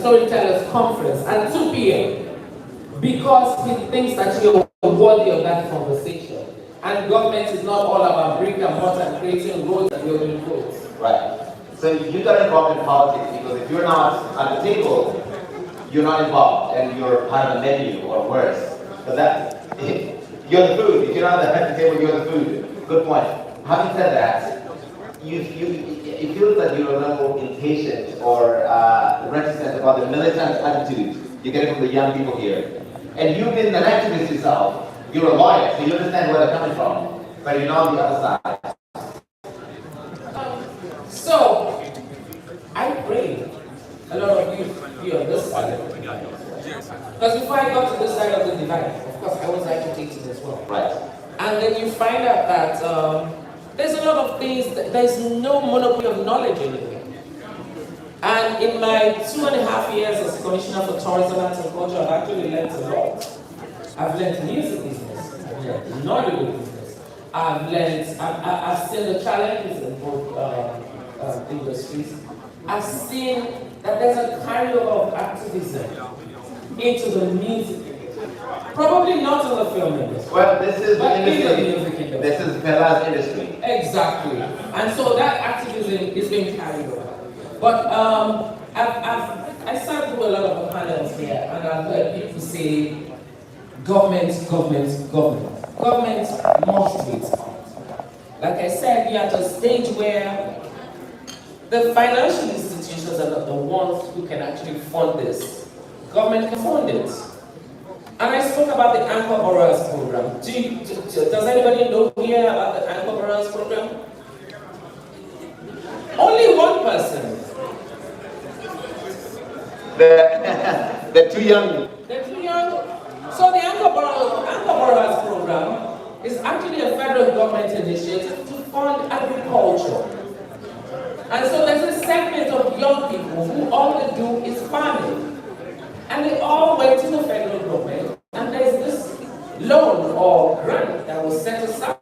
Storytellers Conference at 2 p.m. because he thinks that you're worthy of that conversation. And government is not all about brick and mortar and creating roads and building roads. Right. So you got involved in politics because if you're not at the table, you're not involved and you're part of a menu or worse. But that, you're the food. If you're not at the table, you're the food. Good point. Having said that, it feels that you're a little impatient or reticent about the militant attitude you get from the young people here. And you've been an activist yourself. You're a lawyer, so you understand where they're coming from. But you're not on the other side. So, I pray a lot of you on this side. Because before I got to this side of the divide, of course, I was agitating as well. Right. And then you find out that there's a lot of things, there's no monopoly of knowledge anywhere. And in my 2.5 years as Commissioner for Tourism, Arts and Culture, I've actually learned a lot. I've learned music business, I've learned Nollywood business, I've seen the challenges in both industries. I've seen that there's a carryover of activism into the music. Probably not in the film industry. Well, this is the industry. Music industry. This is Bella's industry. Exactly. And so that activism is being carried over. But I sat through a lot of the panels here and I've heard people say, government. Government must be smart. Like I said, we are at a stage where the financial institutions are not the ones who can actually fund this. Government can fund it. And I spoke about the Anchor Borrowers Program. Does anybody know here about the Anchor Borrowers Program? Only one person. They're too young. They're too young. So the Anchor Borrowers Program is actually a federal government initiative to fund agriculture. And so there's a segment of young people who all they do is farming. And they all went to the federal government, and there's this loan or grant that was set aside.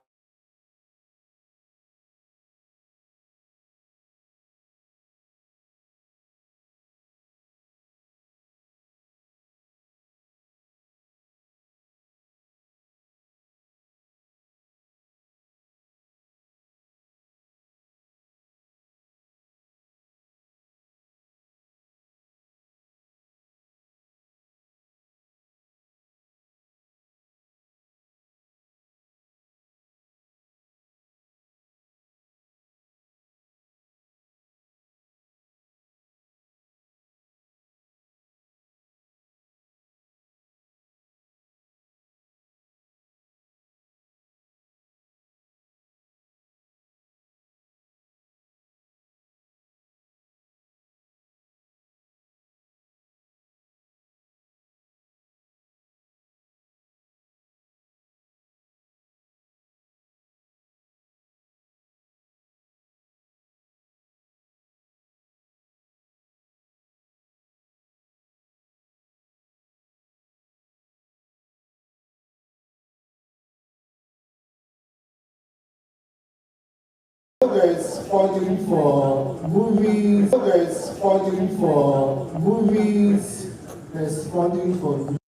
There's funding for movies. There's funding for movies. There's funding for